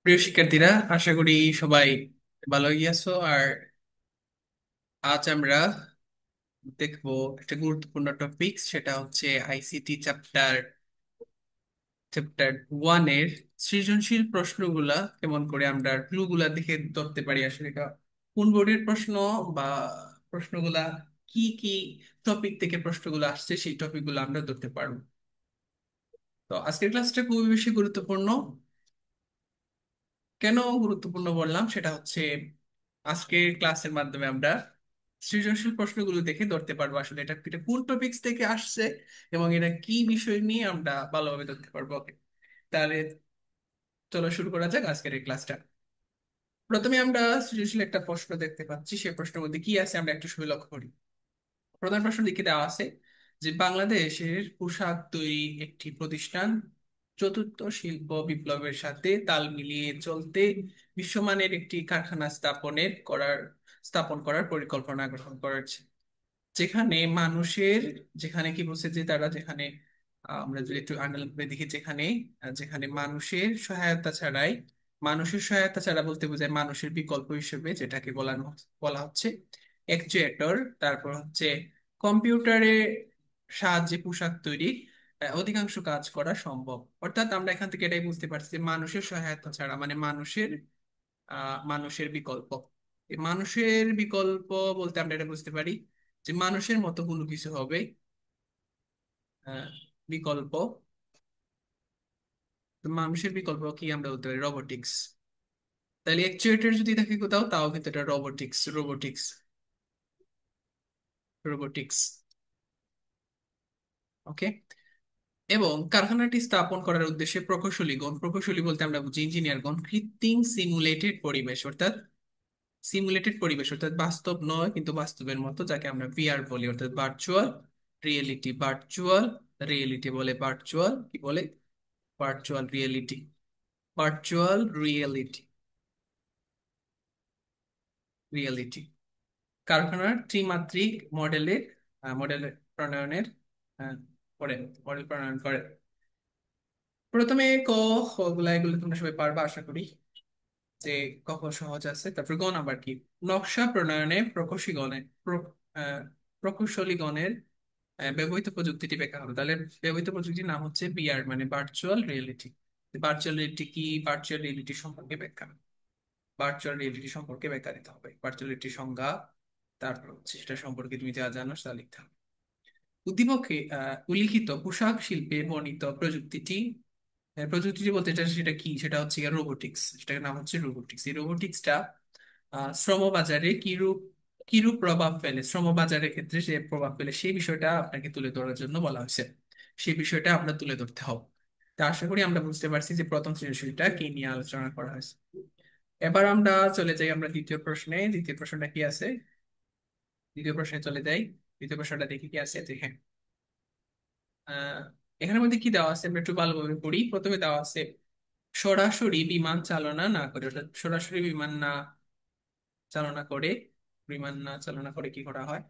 প্রিয় শিক্ষার্থীরা, আশা করি সবাই ভালোই আছো। আর আজ আমরা দেখবো একটা গুরুত্বপূর্ণ টপিক, সেটা হচ্ছে আইসিটি চ্যাপ্টার চ্যাপ্টার 1-এর সৃজনশীল প্রশ্নগুলা কেমন করে আমরা ক্লুগুলা দেখে ধরতে পারি আসলে এটা কোন বোর্ডের প্রশ্ন, বা প্রশ্নগুলা কি কি টপিক থেকে প্রশ্নগুলো আসছে সেই টপিকগুলো আমরা ধরতে পারবো। তো আজকের ক্লাসটা খুবই বেশি গুরুত্বপূর্ণ। কেন গুরুত্বপূর্ণ বললাম সেটা হচ্ছে আজকের ক্লাসের মাধ্যমে আমরা সৃজনশীল প্রশ্নগুলো দেখে ধরতে পারবো আসলে এটা এটা কোন টপিকস থেকে আসছে এবং এটা কি বিষয় নিয়ে আমরা ভালোভাবে ধরতে পারবো। ওকে, তাহলে চলো শুরু করা যাক আজকের এই ক্লাসটা। প্রথমে আমরা সৃজনশীল একটা প্রশ্ন দেখতে পাচ্ছি, সেই প্রশ্নের মধ্যে কি আছে আমরা একটু সময় লক্ষ্য করি। প্রধান প্রশ্ন লিখে দেওয়া আছে যে বাংলাদেশের পোশাক তৈরি একটি প্রতিষ্ঠান চতুর্থ শিল্প বিপ্লবের সাথে তাল মিলিয়ে চলতে বিশ্বমানের একটি কারখানা স্থাপন করার পরিকল্পনা গ্রহণ করেছে। যেখানে মানুষের, যেখানে কি বলছে যে তারা যেখানে আমরা যদি একটু আন্ডারলাইন করে দেখি, যেখানে যেখানে মানুষের সহায়তা ছাড়া বলতে বোঝায় মানুষের বিকল্প হিসেবে যেটাকে বলা হচ্ছে অ্যাকচুয়েটর। তারপর হচ্ছে কম্পিউটারের সাহায্যে পোশাক তৈরি অধিকাংশ কাজ করা সম্ভব। অর্থাৎ আমরা এখান থেকে এটাই বুঝতে পারছি যে মানুষের সহায়তা ছাড়া মানে মানুষের বিকল্প। এই মানুষের বিকল্প বলতে আমরা এটা বুঝতে পারি যে মানুষের মতো কোনো কিছু হবে আহ, বিকল্প। তো মানুষের বিকল্প কি আমরা বলতে পারি রোবোটিক্স। তাহলে অ্যাকচুয়েটর যদি থাকে কোথাও, তাও কিন্তু এটা রোবোটিক্স। ওকে। এবং কারখানাটি স্থাপন করার উদ্দেশ্যে প্রকৌশলী বলতে আমরা বুঝি ইঞ্জিনিয়ারগণ কৃত্রিম সিমুলেটেড পরিবেশ অর্থাৎ বাস্তব নয় কিন্তু বাস্তবের মতো, যাকে আমরা ভিআর বলি, অর্থাৎ ভার্চুয়াল রিয়েলিটি বলে, কি বলে virtual reality virtual reality reality কারখানার ত্রিমাত্রিক মডেলের মডেল প্রণয়নের আহ, করে মডেল প্রণয়ন করে। প্রথমে খ গুলা এগুলো তোমরা সবাই পারবা আশা করি, যে ক খ সহজ আছে। তারপর গ নাম্বার কি, নকশা প্রণয়নে প্রকৌশলীগণের ব্যবহৃত প্রযুক্তিটি ব্যাখ্যা করো। তাহলে ব্যবহৃত প্রযুক্তির নাম হচ্ছে বিআর মানে ভার্চুয়াল রিয়েলিটি। ভার্চুয়াল রিয়েলিটি কি, ভার্চুয়াল রিয়েলিটি সম্পর্কে ব্যাখ্যা দিতে হবে, ভার্চুয়াল রিয়েলিটির সংজ্ঞা, তারপর হচ্ছে সেটা সম্পর্কে তুমি যা জানো তা লিখতে হবে। উদ্দীপকে উল্লিখিত পোশাক শিল্পে বর্ণিত প্রযুক্তিটি বলতে চাই সেটা কি, সেটা হচ্ছে রোবোটিক্স, সেটার নাম হচ্ছে রোবোটিক্স। এই রোবোটিক্সটা শ্রমবাজারে কিরূপ প্রভাব ফেলে, শ্রমবাজারের ক্ষেত্রে সে প্রভাব ফেলে সেই বিষয়টা আপনাকে তুলে ধরার জন্য বলা হয়েছে। সেই বিষয়টা আমরা তুলে ধরতে হবে। তা আশা করি আমরা বুঝতে পারছি যে প্রথম সৃজনশীলটা কি নিয়ে আলোচনা করা হয়েছে। এবার আমরা চলে যাই আমরা দ্বিতীয় প্রশ্নে। দ্বিতীয় প্রশ্নটা কি আছে, দ্বিতীয় প্রশ্নে চলে যাই। দ্বিতীয় প্রশ্নটা দেখি কি আছে, যে হ্যাঁ, আহ এখানের মধ্যে কি দেওয়া আছে আমরা একটু ভালোভাবে পড়ি। প্রথমে দেওয়া আছে সরাসরি বিমান চালনা না করে, অর্থাৎ সরাসরি চালনা করে বিমান না চালনা করে কি করা হয়,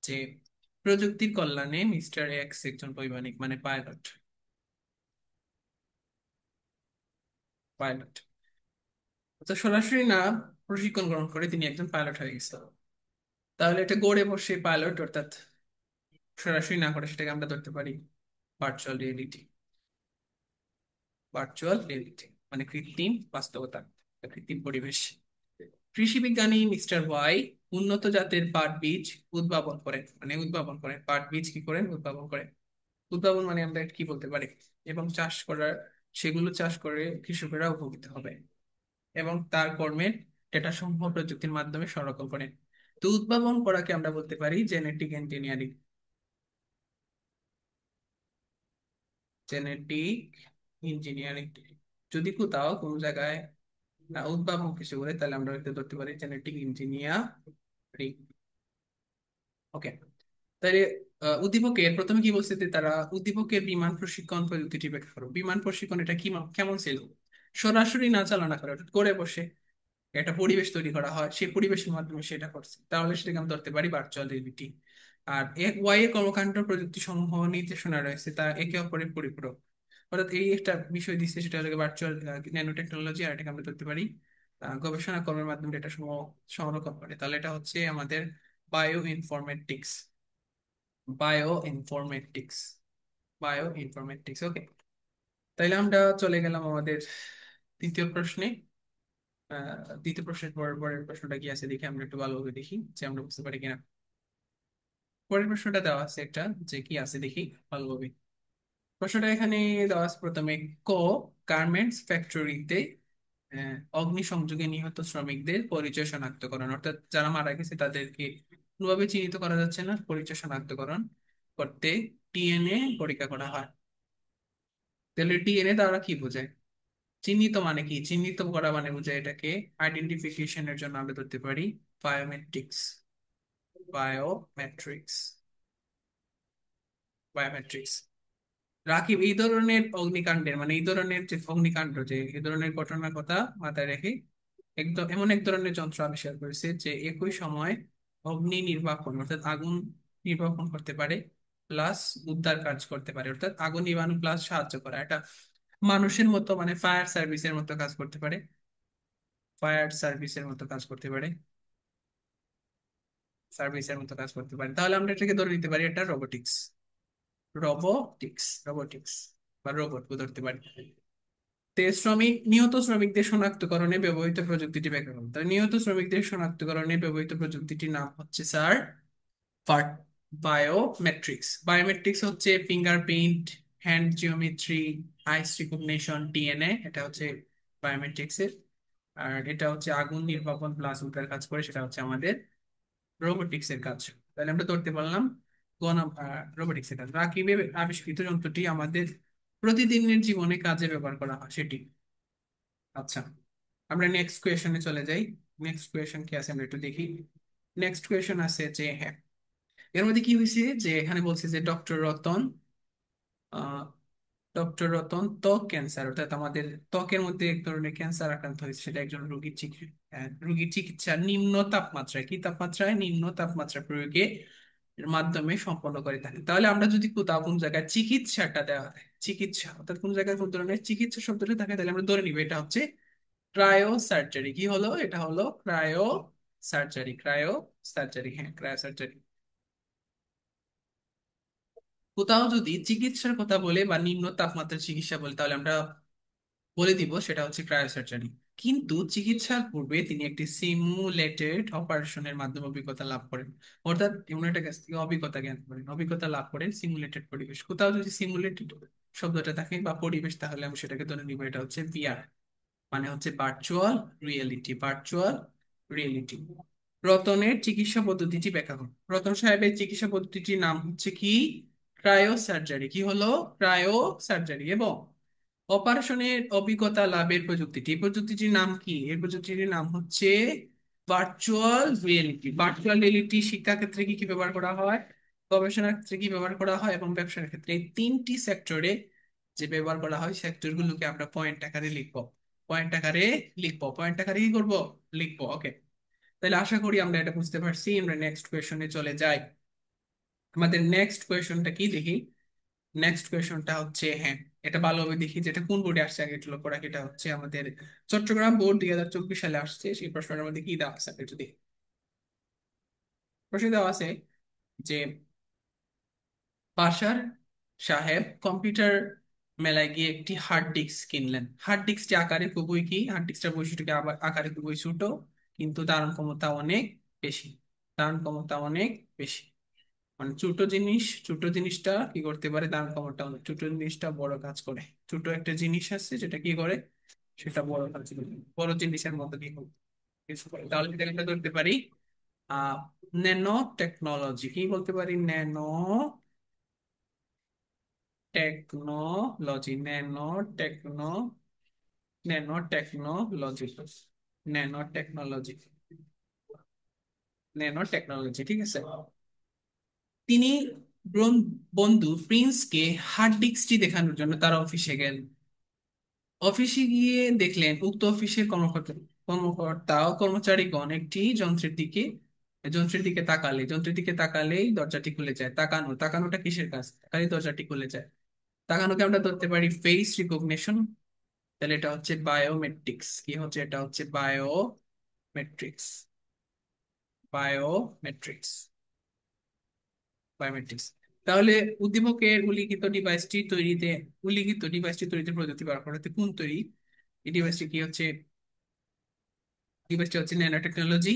যে প্রযুক্তির কল্যাণে মিস্টার এক্স একজন বৈমানিক মানে পাইলট। অর্থাৎ সরাসরি না, প্রশিক্ষণ গ্রহণ করে তিনি একজন পাইলট হয়ে গেছে। তাহলে এটা গড়ে বসে পাইলট, অর্থাৎ সরাসরি না করে সেটাকে আমরা ধরতে পারি ভার্চুয়াল রিয়েলিটি ভার্চুয়াল রিয়েলিটি, মানে কৃত্রিম বাস্তবতা বা কৃত্রিম পরিবেশ। কৃষি বিজ্ঞানী মিস্টার ওয়াই উন্নত জাতের পাট বীজ উদ্ভাবন করেন পাট বীজ কি করেন, উদ্ভাবন করেন। উদ্ভাবন মানে আমরা কি বলতে পারি, এবং সেগুলো চাষ করে কৃষকেরা উপকৃত হবে এবং তার কর্মের ডেটা সমূহ প্রযুক্তির মাধ্যমে সংরক্ষণ করেন। তো উদ্ভাবন করাকে আমরা বলতে পারি জেনেটিক ইঞ্জিনিয়ারিং। যদি কোথাও কোনো জায়গায় উদ্ভাবন কিছু করে, তাহলে আমরা এটা ধরতে পারি জেনেটিক ইঞ্জিনিয়ারিং। ওকে। তাহলে উদ্দীপকের প্রথমে কি বলছে যে তারা উদ্দীপকের বিমান প্রশিক্ষণ পদ্ধতিটি ব্যাখ্যা করো। বিমান প্রশিক্ষণ এটা কি কেমন ছিল, সরাসরি না চালনা করে অর্থাৎ করে বসে একটা পরিবেশ তৈরি করা হয়, সেই পরিবেশের মাধ্যমে সেটা করছে, তাহলে সেটাকে আমরা ধরতে পারি ভার্চুয়াল রিয়েলিটি। আর ওয়াই এর কর্মকাণ্ড প্রযুক্তি সমূহ নির্দেশনা রয়েছে তা একে অপরের পরিপূরক। অর্থাৎ এই একটা বিষয় দিচ্ছে, সেটা হলো ভার্চুয়াল ন্যানো টেকনোলজি, আর এটাকে আমরা ধরতে পারি গবেষণা কর্মের মাধ্যমে এটা সংরক্ষণ করে। তাহলে এটা হচ্ছে আমাদের bioinformatics. Bioinformatics bioinformatics okay. তাইলে আমরা চলে গেলাম আমাদের দ্বিতীয় প্রশ্নে। দ্বিতীয় প্রশ্নের পরের প্রশ্নটা কি আছে দেখি, আমরা একটু ভালোভাবে দেখি যে আমরা বুঝতে পারি কিনা। পরের প্রশ্নটা দেওয়া আছে একটা, যে কি আছে দেখি ভালোভাবে। প্রশ্নটা এখানে দেওয়া আছে প্রথমে, ক গার্মেন্টস ফ্যাক্টরিতে অগ্নিসংযোগে নিহত শ্রমিকদের পরিচয় শনাক্তকরণ, অর্থাৎ যারা মারা গেছে তাদেরকে কোনোভাবে চিহ্নিত করা যাচ্ছে না, পরিচয় শনাক্তকরণ করতে ডিএনএ পরীক্ষা করা হয়। তাহলে ডিএনএ দ্বারা কি বোঝায়? চিহ্নিত মানে কি? চিহ্নিত করা মানে বোঝায় এটাকে আইডেন্টিফিকেশনের জন্য আমরা ধরতে পারি বায়োমেট্রিক্স। বায়োমেট্রিক্স বায়োমেট্রিক্স রাকিব, এই ধরনের অগ্নিকাণ্ডের মানে এই ধরনের যে অগ্নিকাণ্ড, যে এই ধরনের ঘটনার কথা মাথায় রেখে একদম এমন এক ধরনের যন্ত্র আবিষ্কার করেছে যে একই সময় অগ্নি নির্বাপন অর্থাৎ আগুন নির্বাপন করতে পারে, প্লাস উদ্ধার কাজ করতে পারে, অর্থাৎ আগুন নিবানো প্লাস সাহায্য করা। এটা মানুষের মতো মানে ফায়ার সার্ভিসের মতো কাজ করতে পারে। ফায়ার সার্ভিসের মতো কাজ করতে পারে। সার্ভিসের মতো কাজ করতে পারে। তাহলে আমরা এটাকে ধরে নিতে পারি এটা রোবোটিক্স। রোবোটিক্স বা রোবট ধরতে পারি। নিহত শ্রমিকদের শনাক্তকরণে ব্যবহৃত প্রযুক্তিটি ব্যাখ্যা করুন। তাহলে নিহত শ্রমিকদের শনাক্তকরণে ব্যবহৃত প্রযুক্তিটির নাম হচ্ছে স্যার বায়োমেট্রিক্স। বায়োমেট্রিক্স হচ্ছে ফিঙ্গারপ্রিন্ট, হ্যান্ড জিওমেট্রি, আইস রিকগনিশন, ডিএনএ, এটা হচ্ছে বায়োমেট্রিক্স এর। আর এটা হচ্ছে আগুন নির্বাপন প্লাস উদ্ধার কাজ করে, সেটা হচ্ছে আমাদের রোবোটিক্স এর কাজ। তাহলে আমরা ধরতে পারলাম রোবোটিক্স এর কাজ। রাকিবের আবিষ্কৃত যন্ত্রটি আমাদের প্রতিদিনের জীবনে কাজে ব্যবহার করা হয় সেটি। আচ্ছা, আমরা নেক্সট কোয়েশনে চলে যাই। নেক্সট কোয়েশন কি আছে আমরা একটু দেখি। নেক্সট কোয়েশন আছে যে হ্যাঁ, এর মধ্যে কি হয়েছে যে এখানে বলছে যে ডক্টর রতন ত্বক ক্যান্সার, অর্থাৎ আমাদের ত্বকের মধ্যে এক ধরনের ক্যান্সার আক্রান্ত হয়েছে, সেটা একজন রোগীর চিকিৎসা নিম্ন তাপমাত্রায়, কি তাপমাত্রায়? নিম্ন তাপমাত্রা প্রয়োগে এর মাধ্যমে সম্পন্ন করে থাকে। তাহলে আমরা যদি কোথাও কোন জায়গায় চিকিৎসাটা দেওয়া হয়, চিকিৎসা অর্থাৎ কোন জায়গায় কোন ধরনের চিকিৎসা শব্দটা থাকে, তাহলে আমরা ধরে নিব এটা হচ্ছে ক্রায়ো সার্জারি। কি হলো? এটা হলো ক্রায়ো সার্জারি। ক্রায়ো সার্জারি, হ্যাঁ ক্রায়ো সার্জারি। কোথাও যদি চিকিৎসার কথা বলে বা নিম্ন তাপমাত্রার চিকিৎসা বলে, তাহলে আমরা বলে দিব সেটা হচ্ছে ক্রায়োসার্জারি। কিন্তু চিকিৎসার পূর্বে তিনি একটি সিমুলেটেড অপারেশনের মাধ্যমে অভিজ্ঞতা লাভ করেন, অর্থাৎ এমন একটা কাছ থেকে অভিজ্ঞতা জ্ঞান করেন, অভিজ্ঞতা লাভ করেন সিমুলেটেড পরিবেশ। কোথাও যদি সিমুলেটেড শব্দটা থাকে বা পরিবেশ, তাহলে আমি সেটাকে ধরে নিব এটা হচ্ছে ভিআর, মানে হচ্ছে ভার্চুয়াল রিয়েলিটি। Virtual reality. রতনের চিকিৎসা পদ্ধতিটি ব্যাখ্যা করুন। রতন সাহেবের চিকিৎসা পদ্ধতিটির নাম হচ্ছে কি? Cryo surgery. কি হলো? Cryo surgery. এবং অপারেশনের অভিজ্ঞতা লাভের প্রযুক্তিটি, এই প্রযুক্তিটির নাম কি? এই প্রযুক্তিটির নাম হচ্ছে ভার্চুয়াল রিয়েলিটি। ভার্চুয়াল রিয়েলিটি শিক্ষা ক্ষেত্রে কি কি ব্যবহার করা হয়, গবেষণার ক্ষেত্রে কি ব্যবহার করা হয়, এবং ব্যবসার ক্ষেত্রে, এই তিনটি সেক্টরে যে ব্যবহার করা হয়, সেক্টর গুলোকে আমরা পয়েন্ট আকারে লিখবো। পয়েন্ট আকারে লিখবো, পয়েন্ট আকারে কি করবো? লিখবো। ওকে, তাহলে আশা করি আমরা এটা বুঝতে পারছি। আমরা নেক্সট কোয়েশনে চলে যাই। আমাদের নেক্সট কোয়েশনটা কি দেখি। নেক্সট কোয়েশনটা হচ্ছে হ্যাঁ, এটা ভালোভাবে দেখি যেটা কোন বোর্ডে আসছে আগে একটু লক্ষ্য রাখি। এটা হচ্ছে আমাদের চট্টগ্রাম বোর্ড 2024 সালে আসছে। সেই প্রশ্নটার মধ্যে কি দেওয়া আছে আপনি একটু দেখি। প্রশ্ন দেওয়া আছে যে বাশার সাহেব কম্পিউটার মেলায় গিয়ে একটি হার্ড ডিস্ক কিনলেন। হার্ড ডিস্কটি আকারে খুবই কি, হার্ড ডিস্কটার বৈশিষ্ট্য কি? আবার আকারে খুবই ছোট, কিন্তু ধারণ ক্ষমতা অনেক বেশি। ধারণ ক্ষমতা অনেক বেশি, মানে ছোট জিনিসটা কি করতে পারে? দাম কমাটা অনেক, ছোট জিনিসটা বড় কাজ করে। ছোট একটা জিনিস আছে যেটা কি করে, সেটা বড় কাজ করে। বড় জিনিসের মধ্যে কি করে কিছু করে। তাহলে এটাকে আমরা ধরতে পারি আহ ন্যানো টেকনোলজি। কি বলতে পারি? Technology nano technology nano technology nano technology, ঠিক আছে। তিনি বন্ধু প্রিন্সকে হার্ড ডিস্কটি দেখানোর জন্য তার অফিসে গেলেন। অফিসে গিয়ে দেখলেন উক্ত অফিসের কর্মকর্তা ও কর্মচারীগণ একটি যন্ত্রের দিকে তাকালেই দরজাটি খুলে যায়। তাকানোটা কিসের কাজ? তাকালেই দরজাটি খুলে যায়। তাকানোকে আমরা ধরতে পারি ফেস রিকগনিশন, তাহলে এটা হচ্ছে বায়োমেট্রিক্স। কি হচ্ছে? এটা হচ্ছে বায়োমেট্রিক্স। Biometrics, biometrics. তাহলে উদ্দীপকের উল্লিখিত ডিভাইসটি তৈরিতে প্রযুক্তি ব্যবহার করা হচ্ছে কোন তৈরি? এই ডিভাইসটি কি হচ্ছে? ডিভাইসটা হচ্ছে ন্যানো টেকনোলজি।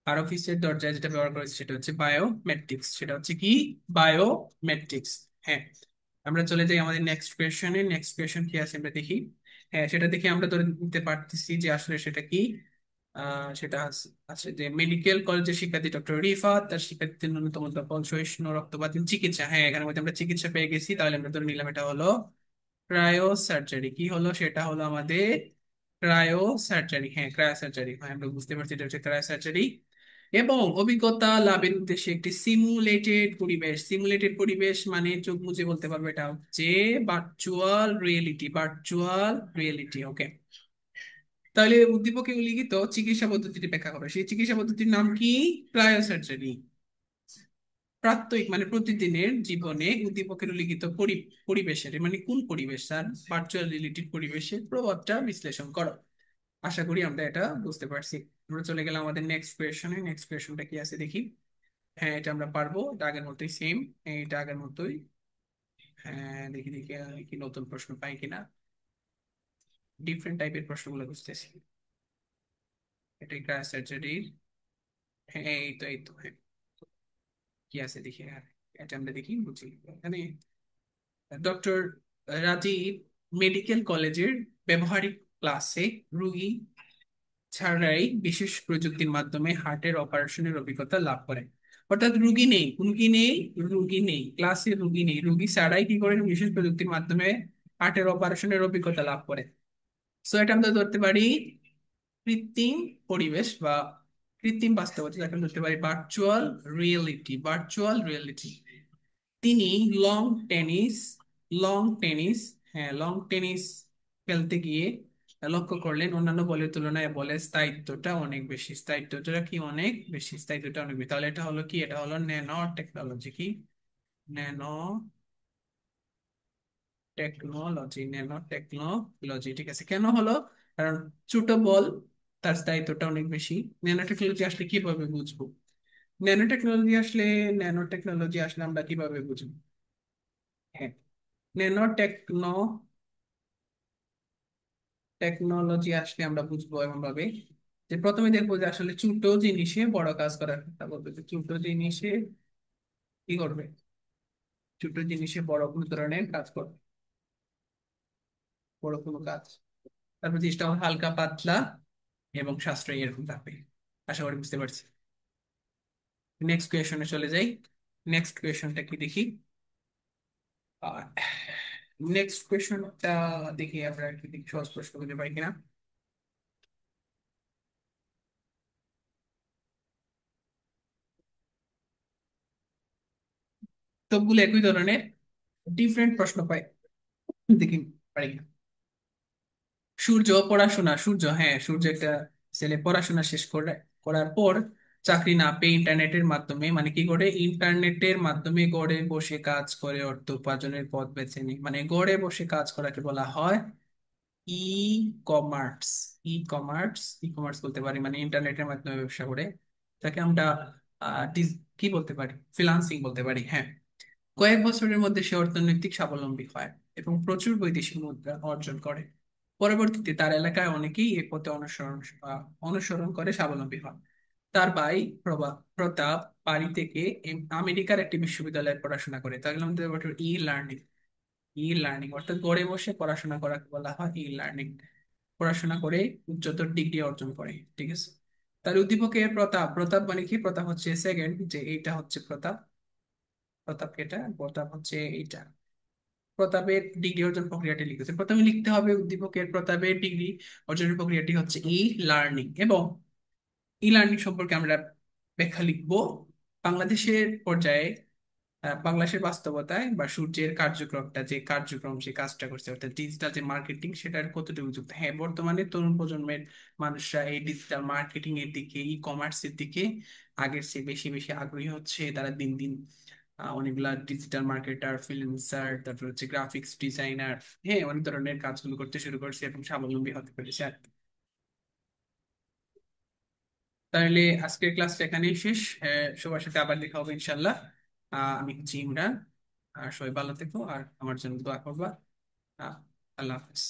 আর অফিসের দরজায় যেটা ব্যবহার করেছে সেটা হচ্ছে বায়োমেট্রিক্স। সেটা হচ্ছে কি? বায়োমেট্রিক্স। হ্যাঁ। আমরা চলে যাই আমাদের নেক্সট কোয়েশনে। নেক্সট কোয়েশন কি আছে আমরা দেখি। হ্যাঁ, সেটা দেখে আমরা ধরে নিতে পারতেছি যে আসলে সেটা কি। সেটা আছে যে মেডিকেল কলেজের শিক্ষার্থী ডক্টর রিফাত তার শিক্ষার্থীদের ন্যূনতম তখন সহিষ্ণু রক্তপাতের চিকিৎসা। হ্যাঁ, এখানে মধ্যে আমরা চিকিৎসা পেয়ে গেছি, তাহলে আমরা ধরে নিলাম এটা হলো ক্রায়ো সার্জারি। কি হলো? সেটা হলো আমাদের ক্রায়ো সার্জারি। হ্যাঁ, ক্রায়ো সার্জারি। হ্যাঁ, আমরা বুঝতে পারছি এটা হচ্ছে ক্রায়ো সার্জারি। এবং অভিজ্ঞতা লাভের উদ্দেশ্যে একটি সিমুলেটেড পরিবেশ। সিমুলেটেড পরিবেশ মানে চোখ বুজে বলতে পারবে এটা হচ্ছে virtual reality. Virtual reality. Okay. তাহলে উদ্দীপকে উল্লিখিত চিকিৎসা পদ্ধতিটি ব্যাখ্যা করো। সেই চিকিৎসা পদ্ধতির নাম কি? Cryosurgery. প্রাত্যহিক মানে প্রতিদিনের জীবনে উদ্দীপকের উল্লিখিত পরিবেশের মানে কোন পরিবেশ স্যার? ভার্চুয়াল রিয়েলিটির পরিবেশের প্রভাবটা বিশ্লেষণ করো। আশা করি আমরা এটা বুঝতে পারছি। আমরা চলে গেলাম আমাদের নেক্সট কোয়েশনে। নেক্সট কোয়েশনটা কি আছে দেখি। হ্যাঁ, এটা আমরা পারবো, এটা আগের মতোই সেম। এটা আগের মতোই। হ্যাঁ, দেখি দেখি কি নতুন প্রশ্ন পাই কিনা। ডিফারেন্ট টাইপের প্রশ্নগুলো বুঝতেছি। এটা ক্রায়ো সার্জারির। হ্যাঁ, এই তো হ্যাঁ। কি আছে দেখি। হ্যাঁ, এটা আমরা দেখি বুঝি এখানে। ডক্টর রাজীব মেডিকেল কলেজের ব্যবহারিক ক্লাসে রোগী ছাড়াই বিশেষ প্রযুক্তির মাধ্যমে হার্টের অপারেশনের অভিজ্ঞতা লাভ করে। অর্থাৎ রুগী নেই, রুগী নেই, রুগী নেই ক্লাসে, রুগী নেই, রুগী ছাড়াই কি করে বিশেষ প্রযুক্তির মাধ্যমে হার্টের অপারেশনের অভিজ্ঞতা লাভ করে। সো এটা আমরা ধরতে পারি কৃত্রিম পরিবেশ বা কৃত্রিম বাস্তবতা, যাকে আমরা ধরতে পারি ভার্চুয়াল রিয়েলিটি। Virtual reality. তিনি লং টেনিস লং টেনিস হ্যাঁ, লং টেনিস খেলতে গিয়ে লক্ষ্য করলেন অন্যান্য বলের তুলনায় বলের স্থায়িত্বটা অনেক বেশি। স্থায়িত্বটা কি? অনেক বেশি। স্থায়িত্বটা অনেক বেশি। তাহলে এটা হলো কি? এটা হলো ন্যানো টেকনোলজি। কি? Nano nano technology. ঠিক আছে, কেন হলো? কারণ ছোট বল, তার স্থায়িত্বটা অনেক বেশি। ন্যানো টেকনোলজি আসলে কিভাবে বুঝবো? ন্যানো টেকনোলজি আসলে ন্যানো টেকনোলজি আসলে আমরা কিভাবে বুঝবো? হ্যাঁ, ন্যানো টেকনোলজি আসলে আমরা বুঝবো এমন ভাবে যে প্রথমে দেখবো যে আসলে ছোট জিনিসে বড় কাজ করার কথা বলবে, যে ছোট জিনিসে কি করবে? ছোট জিনিসে বড় কোনো ধরনের কাজ করবে, বড় কোনো কাজ। তারপর জিনিসটা আমার হালকা পাতলা এবং সাশ্রয়ী এরকম থাকবে। আশা করি বুঝতে পারছি। নেক্সট কোয়েশনে চলে যাই। নেক্সট কোয়েশনটা কি দেখি। নেক্সট কোয়েশনটা দেখি আমরা কি দেখি, সহজ প্রশ্ন খুঁজে পাই কিনা। সবগুলো একই ধরনের, ডিফারেন্ট প্রশ্ন পাই, দেখি পারি কিনা। সূর্য, হ্যাঁ, সূর্য একটা ছেলে পড়াশোনা শেষ করার পর চাকরি না পেয়ে ইন্টারনেটের মাধ্যমে মানে কি করে? ইন্টারনেটের মাধ্যমে ঘরে বসে কাজ করে অর্থ উপার্জনের পথ বেছে নিই। মানে ঘরে বসে কাজ করাকে বলা হয় ই কমার্স। ই কমার্স বলতে পারি, মানে ইন্টারনেটের মাধ্যমে ব্যবসা করে। তাকে আমরা কি বলতে পারি? ফ্রিল্যান্সিং বলতে পারি। হ্যাঁ। কয়েক বছরের মধ্যে সে অর্থনৈতিক স্বাবলম্বী হয় এবং প্রচুর বৈদেশিক মুদ্রা অর্জন করে। পরবর্তীতে তার এলাকায় অনেকেই এই পথে অনুসরণ করে স্বাবলম্বী হয়। তার ভাই প্রতাপ বাড়ি থেকে আমেরিকার একটি বিশ্ববিদ্যালয়ে পড়াশোনা করে। তাহলে আমাদের ই লার্নিং অর্থাৎ ঘরে বসে পড়াশোনা করাকে বলা হয় ই লার্নিং। পড়াশোনা করে উচ্চতর ডিগ্রি অর্জন করে। ঠিক আছে। তার উদ্দীপকের প্রতাপ মানে কি? প্রতাপ হচ্ছে সেকেন্ড, যে এইটা হচ্ছে প্রতাপ। প্রতাপ হচ্ছে এইটা। প্রতাপের ডিগ্রি অর্জন প্রক্রিয়াটি লিখেছে। প্রথমে লিখতে হবে উদ্দীপকের প্রতাপের ডিগ্রি অর্জনের প্রক্রিয়াটি হচ্ছে ই লার্নিং। এবং ই লার্নিং সম্পর্কে আমরা ব্যাখ্যা লিখবো বাংলাদেশের পর্যায়ে। বাংলাদেশের বাস্তবতায় বা সূর্যের কার্যক্রমটা, যে কার্যক্রম সে কাজটা করছে, অর্থাৎ ডিজিটাল যে মার্কেটিং, সেটার কতটুকু যুক্ত। হ্যাঁ, বর্তমানে তরুণ প্রজন্মের মানুষরা এই ডিজিটাল মার্কেটিং এর দিকে, ই কমার্সের দিকে আগের চেয়ে বেশি বেশি আগ্রহী হচ্ছে। তারা দিন দিন অনেকগুলা ডিজিটাল মার্কেটার, ফ্রিল্যান্সার, তারপর হচ্ছে গ্রাফিক্স ডিজাইনার, হ্যাঁ অনেক ধরনের কাজগুলো করতে শুরু করছি এবং স্বাবলম্বী হতে পেরেছি আর কি। তাহলে আজকের ক্লাসটা এখানেই শেষ। সবার সাথে আবার দেখা হবে ইনশাল্লাহ। আমি হচ্ছি ইমরান। আর সবাই ভালো থেকো আর আমার জন্য দোয়া করবা। আহ, আল্লাহ হাফেজ।